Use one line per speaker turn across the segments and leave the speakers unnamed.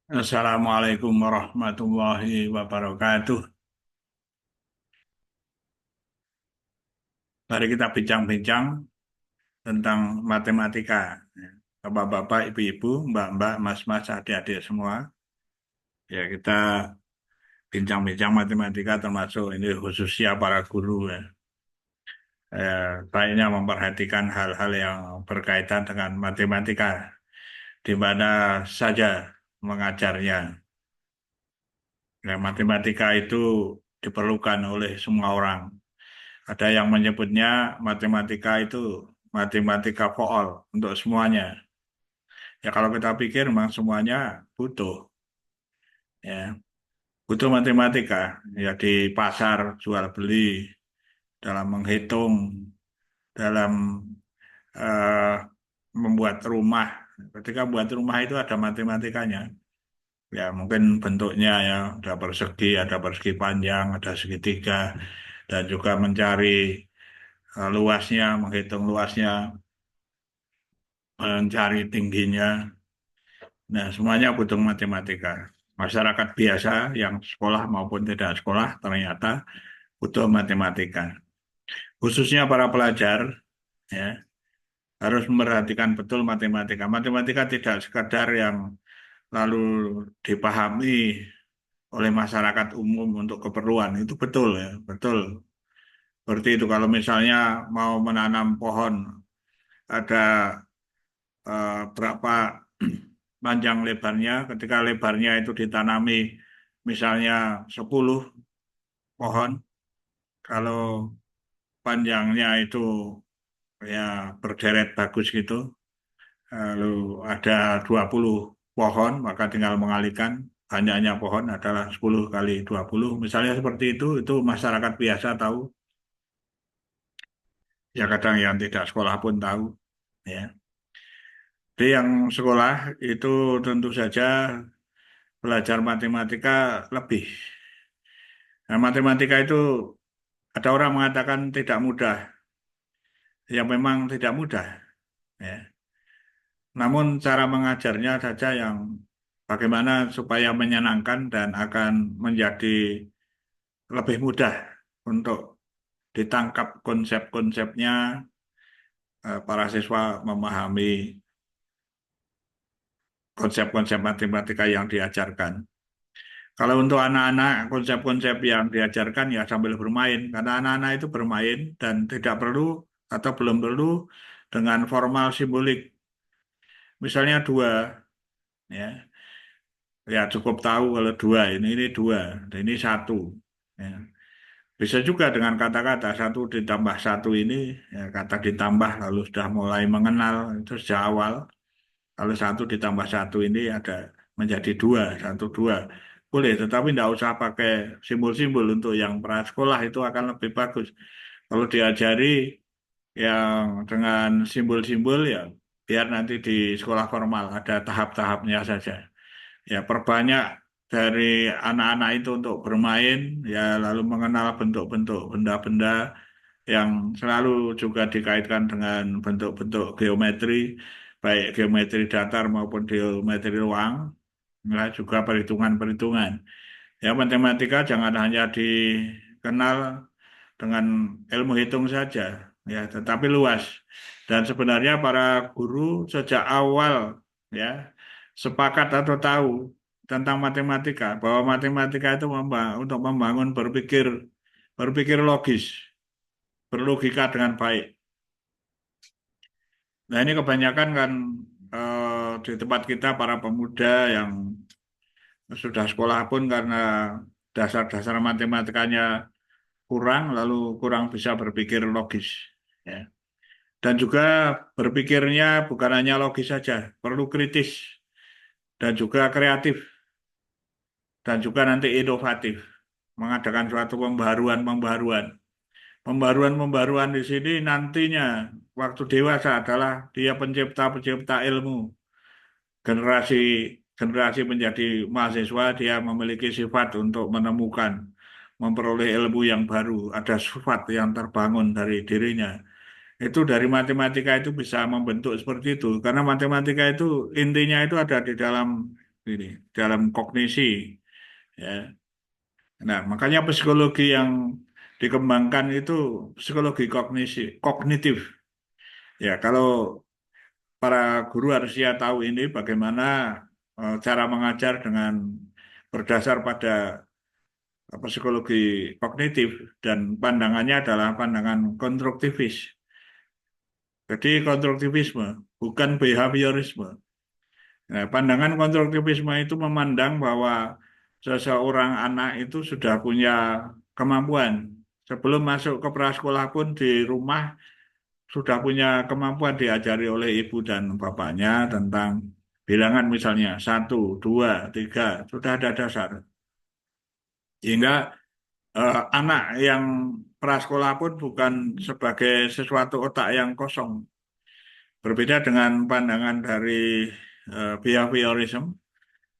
Assalamualaikum warahmatullahi wabarakatuh. Mari kita bincang-bincang tentang matematika. Bapak-bapak, ibu-ibu, mbak-mbak, mas-mas, adik-adik semua. Ya, kita bincang-bincang matematika termasuk ini khususnya para guru ya. Baiknya memperhatikan hal-hal yang berkaitan dengan matematika di mana saja mengajarnya. Ya, matematika itu diperlukan oleh semua orang. Ada yang menyebutnya matematika itu matematika for all untuk semuanya. Ya kalau kita pikir memang semuanya butuh, ya butuh matematika. Ya di pasar jual beli, dalam menghitung, dalam eh, membuat rumah. Ketika buat rumah itu ada matematikanya. Ya mungkin bentuknya ya ada persegi panjang, ada segitiga, dan juga mencari luasnya, menghitung luasnya, mencari tingginya. Nah, semuanya butuh matematika. Masyarakat biasa yang sekolah maupun tidak sekolah ternyata butuh matematika. Khususnya para pelajar ya harus memperhatikan betul matematika. Matematika tidak sekadar yang lalu dipahami oleh masyarakat umum untuk keperluan. Itu betul ya, betul. Seperti itu kalau misalnya mau menanam pohon ada berapa panjang lebarnya, ketika lebarnya itu ditanami misalnya 10 pohon, kalau panjangnya itu ya berderet bagus gitu, lalu ada 20 pohon, maka tinggal mengalihkan banyaknya pohon adalah 10 kali 20. Misalnya seperti itu masyarakat biasa tahu, ya kadang yang tidak sekolah pun tahu. Ya. Jadi yang sekolah itu tentu saja belajar matematika lebih. Nah, matematika itu ada orang mengatakan tidak mudah, ya memang tidak mudah, ya. Namun cara mengajarnya saja yang bagaimana supaya menyenangkan dan akan menjadi lebih mudah untuk ditangkap konsep-konsepnya, para siswa memahami konsep-konsep matematika yang diajarkan. Kalau untuk anak-anak, konsep-konsep yang diajarkan ya sambil bermain, karena anak-anak itu bermain dan tidak perlu atau belum perlu dengan formal simbolik. Misalnya dua, ya, ya cukup tahu kalau dua ini dua, dan ini satu. Ya. Bisa juga dengan kata-kata satu ditambah satu ini, ya, kata ditambah lalu sudah mulai mengenal itu sejak awal. Kalau satu ditambah satu ini ada menjadi dua, satu dua. Boleh, tetapi tidak usah pakai simbol-simbol untuk yang prasekolah itu akan lebih bagus. Kalau diajari yang dengan simbol-simbol ya biar nanti di sekolah formal ada tahap-tahapnya saja. Ya perbanyak dari anak-anak itu untuk bermain ya lalu mengenal bentuk-bentuk benda-benda yang selalu juga dikaitkan dengan bentuk-bentuk geometri, baik geometri datar maupun geometri ruang, ya, juga perhitungan-perhitungan. Ya, matematika jangan hanya dikenal dengan ilmu hitung saja, ya, tetapi luas. Dan sebenarnya para guru sejak awal, ya, sepakat atau tahu tentang matematika, bahwa matematika itu untuk membangun berpikir logis, berlogika dengan baik. Nah, ini kebanyakan kan di tempat kita para pemuda yang sudah sekolah pun karena dasar-dasar matematikanya kurang, lalu kurang bisa berpikir logis. Ya. Dan juga berpikirnya bukan hanya logis saja, perlu kritis dan juga kreatif dan juga nanti inovatif, mengadakan suatu pembaharuan-pembaharuan. Pembaruan-pembaruan di sini nantinya waktu dewasa adalah dia pencipta-pencipta ilmu. Generasi generasi menjadi mahasiswa dia memiliki sifat untuk menemukan, memperoleh ilmu yang baru, ada sifat yang terbangun dari dirinya. Itu dari matematika itu bisa membentuk seperti itu. Karena matematika itu intinya itu ada di dalam ini dalam kognisi, ya. Nah, makanya psikologi yang dikembangkan itu psikologi kognitif. Ya, kalau para guru harusnya tahu ini bagaimana cara mengajar dengan berdasar pada psikologi kognitif dan pandangannya adalah pandangan konstruktivis. Jadi konstruktivisme, bukan behaviorisme. Nah, pandangan konstruktivisme itu memandang bahwa seseorang anak itu sudah punya kemampuan. Sebelum masuk ke prasekolah pun di rumah sudah punya kemampuan diajari oleh ibu dan bapaknya tentang bilangan misalnya 1, 2, 3 sudah ada dasar. Sehingga anak yang prasekolah pun bukan sebagai sesuatu otak yang kosong. Berbeda dengan pandangan dari behaviorism,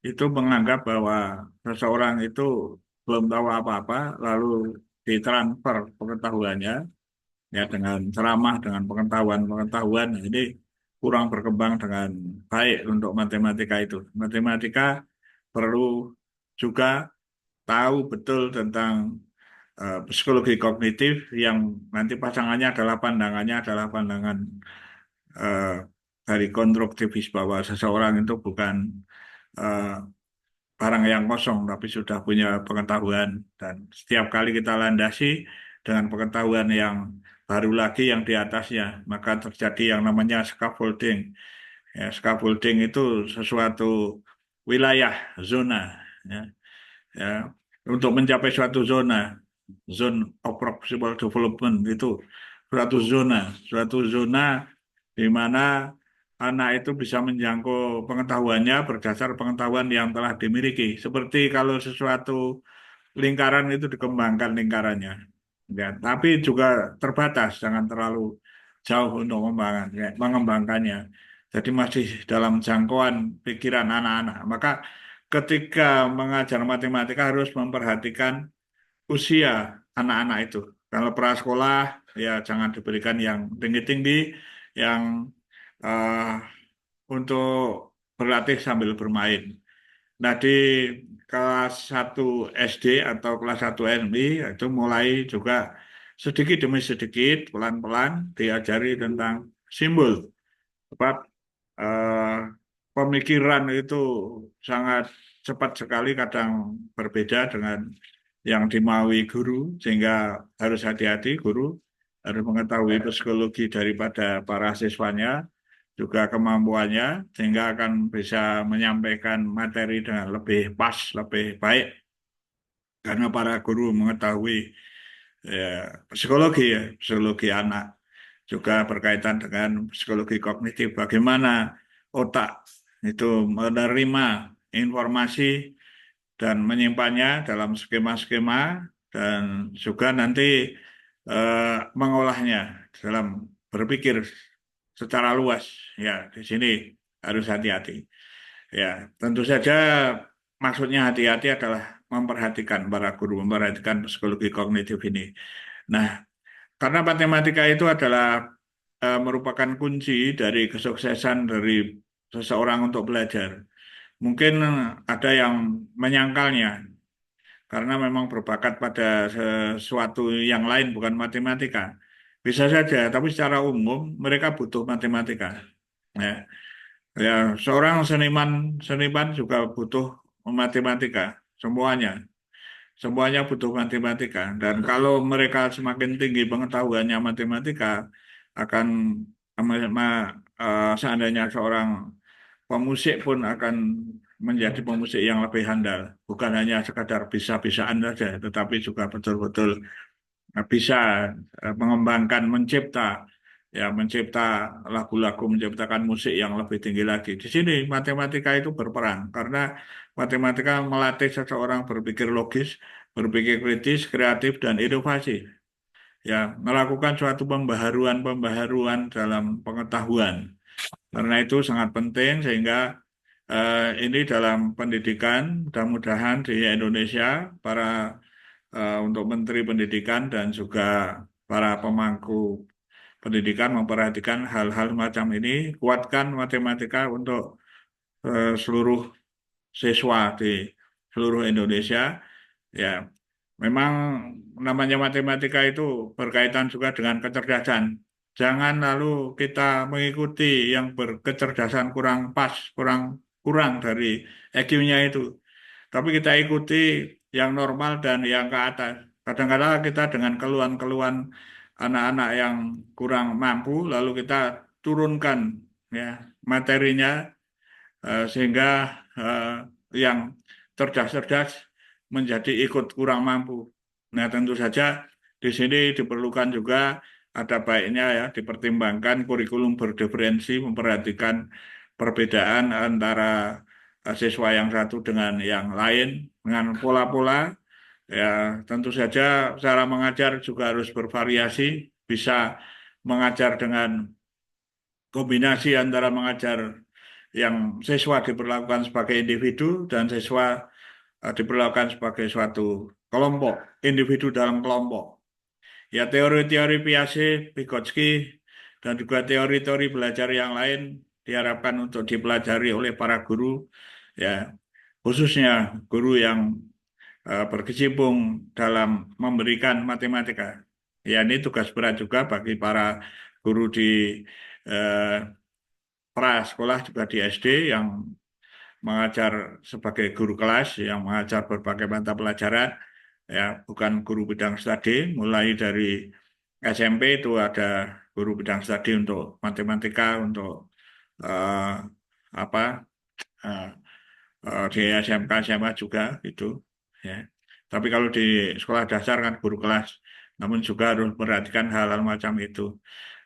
itu menganggap bahwa seseorang itu belum tahu apa-apa, lalu ditransfer pengetahuannya ya dengan ceramah, dengan pengetahuan-pengetahuan. Nah, ini kurang berkembang dengan baik untuk matematika itu. Matematika perlu juga tahu betul tentang psikologi kognitif yang nanti pasangannya adalah pandangannya adalah pandangan eh, dari konstruktivis bahwa seseorang itu bukan eh, barang yang kosong tapi sudah punya pengetahuan dan setiap kali kita landasi dengan pengetahuan yang baru lagi yang di atasnya maka terjadi yang namanya scaffolding. Ya, scaffolding itu sesuatu wilayah zona, ya, ya. Untuk mencapai suatu zona, zone of proximal development itu suatu zona di mana anak itu bisa menjangkau pengetahuannya berdasar pengetahuan yang telah dimiliki. Seperti kalau sesuatu lingkaran itu dikembangkan lingkarannya, ya, tapi juga terbatas, jangan terlalu jauh untuk mengembangkannya. Jadi masih dalam jangkauan pikiran anak-anak. Maka ketika mengajar matematika harus memperhatikan usia anak-anak itu. Kalau prasekolah ya jangan diberikan yang tinggi-tinggi, yang eh, untuk berlatih sambil bermain. Nah, di kelas 1 SD atau kelas 1 MI itu mulai juga sedikit demi sedikit, pelan-pelan diajari tentang simbol. Sebab eh, pemikiran itu sangat cepat sekali, kadang berbeda dengan yang dimaui guru, sehingga harus hati-hati guru, harus mengetahui psikologi daripada para siswanya, juga kemampuannya, sehingga akan bisa menyampaikan materi dengan lebih pas, lebih baik, karena para guru mengetahui ya, psikologi anak, juga berkaitan dengan psikologi kognitif, bagaimana otak itu menerima informasi dan menyimpannya dalam skema-skema dan juga nanti eh, mengolahnya dalam berpikir secara luas. Ya, di sini harus hati-hati. Ya, tentu saja maksudnya hati-hati adalah memperhatikan para guru, memperhatikan psikologi kognitif ini. Nah, karena matematika itu adalah merupakan kunci dari kesuksesan dari seseorang untuk belajar. Mungkin ada yang menyangkalnya karena memang berbakat pada sesuatu yang lain bukan matematika. Bisa saja, tapi secara umum mereka butuh matematika. Ya, ya seorang seniman seniman juga butuh matematika. Semuanya, semuanya butuh matematika. Dan kalau mereka semakin tinggi pengetahuannya matematika, akan seandainya seorang pemusik pun akan menjadi pemusik yang lebih handal. Bukan hanya sekadar bisa-bisaan saja, tetapi juga betul-betul bisa mengembangkan, mencipta lagu-lagu, menciptakan musik yang lebih tinggi lagi. Di sini matematika itu berperan karena matematika melatih seseorang berpikir logis, berpikir kritis, kreatif, dan inovasi. Ya, melakukan suatu pembaharuan-pembaharuan dalam pengetahuan. Karena itu sangat penting sehingga ini dalam pendidikan, mudah-mudahan di Indonesia para untuk Menteri Pendidikan dan juga para pemangku pendidikan memperhatikan hal-hal macam ini, kuatkan matematika untuk seluruh siswa di seluruh Indonesia. Ya, memang namanya matematika itu berkaitan juga dengan kecerdasan. Jangan lalu kita mengikuti yang berkecerdasan kurang pas, kurang kurang dari IQ-nya itu. Tapi kita ikuti yang normal dan yang ke atas. Kadang-kadang kita dengan keluhan-keluhan anak-anak yang kurang mampu, lalu kita turunkan ya materinya sehingga eh, yang cerdas-cerdas menjadi ikut kurang mampu. Nah, tentu saja di sini diperlukan juga ada baiknya ya dipertimbangkan kurikulum berdiferensi, memperhatikan perbedaan antara siswa yang satu dengan yang lain dengan pola-pola. Ya, tentu saja cara mengajar juga harus bervariasi, bisa mengajar dengan kombinasi antara mengajar yang siswa diperlakukan sebagai individu dan siswa diperlakukan sebagai suatu kelompok, individu dalam kelompok. Ya teori-teori Piaget, Vygotsky, dan juga teori-teori belajar yang lain diharapkan untuk dipelajari oleh para guru, ya khususnya guru yang berkecimpung dalam memberikan matematika. Ya ini tugas berat juga bagi para guru di eh, prasekolah juga di SD yang mengajar sebagai guru kelas, yang mengajar berbagai mata pelajaran, ya bukan guru bidang studi, mulai dari SMP itu ada guru bidang studi untuk matematika, untuk eh, apa eh, di SMK, SMA juga itu, ya. Tapi kalau di sekolah dasar kan guru kelas, namun juga harus memperhatikan hal-hal macam itu.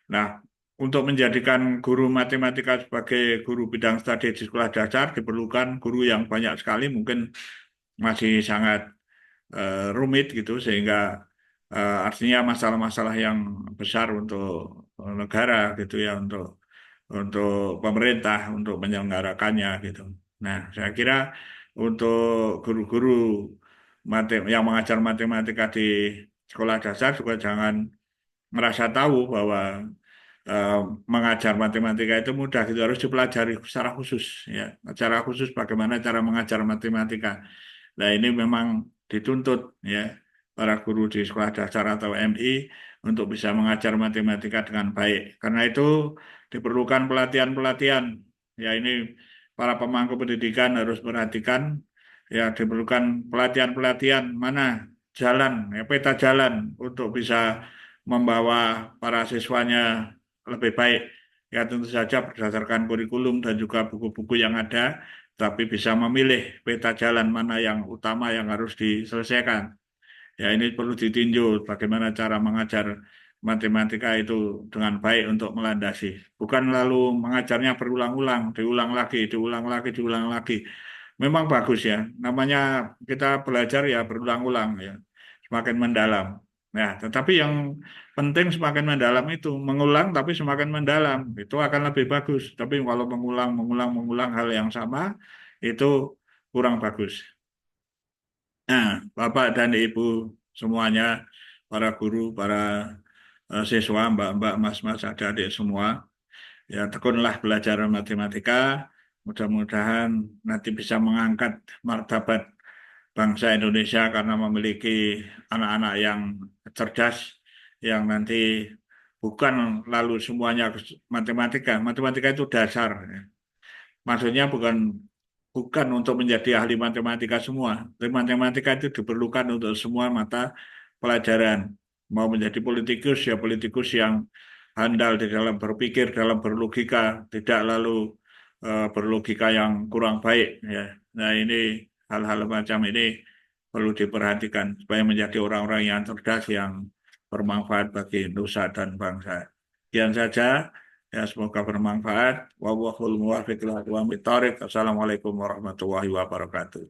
Nah, untuk menjadikan guru matematika sebagai guru bidang studi di sekolah dasar diperlukan guru yang banyak sekali, mungkin masih sangat rumit gitu, sehingga artinya masalah-masalah yang besar untuk negara gitu ya, untuk pemerintah untuk menyelenggarakannya gitu. Nah, saya kira untuk guru-guru yang mengajar matematika di sekolah dasar juga jangan merasa tahu bahwa eh, mengajar matematika itu mudah gitu, harus dipelajari secara khusus ya, secara khusus bagaimana cara mengajar matematika. Nah, ini memang dituntut ya para guru di sekolah dasar atau MI untuk bisa mengajar matematika dengan baik. Karena itu diperlukan pelatihan-pelatihan. Ya, ini para pemangku pendidikan harus perhatikan ya, diperlukan pelatihan-pelatihan mana jalan, ya, peta jalan untuk bisa membawa para siswanya lebih baik. Ya, tentu saja berdasarkan kurikulum dan juga buku-buku yang ada, tapi bisa memilih peta jalan mana yang utama yang harus diselesaikan. Ya, ini perlu ditinjau bagaimana cara mengajar matematika itu dengan baik untuk melandasi. Bukan lalu mengajarnya berulang-ulang, diulang lagi, diulang lagi, diulang lagi. Memang bagus ya, namanya kita belajar ya berulang-ulang ya, semakin mendalam. Nah, tetapi yang penting semakin mendalam itu, mengulang tapi semakin mendalam, itu akan lebih bagus. Tapi kalau mengulang, mengulang, mengulang hal yang sama, itu kurang bagus. Nah, Bapak dan Ibu semuanya, para guru, para siswa, mbak-mbak, mas-mas, adik-adik semua, ya tekunlah belajar matematika. Mudah-mudahan nanti bisa mengangkat martabat bangsa Indonesia karena memiliki anak-anak yang cerdas, yang nanti bukan lalu semuanya matematika. Matematika itu dasar, ya. Maksudnya bukan bukan untuk menjadi ahli matematika semua. Tapi matematika itu diperlukan untuk semua mata pelajaran. Mau menjadi politikus ya politikus yang handal di dalam berpikir, dalam berlogika, tidak lalu berlogika yang kurang baik ya. Nah, ini hal-hal macam ini perlu diperhatikan supaya menjadi orang-orang yang cerdas yang bermanfaat bagi nusa dan bangsa. Sekian saja. Ya, semoga bermanfaat. Wallahul muwaffiq ila aqwamit thoriq. Assalamualaikum warahmatullahi wabarakatuh.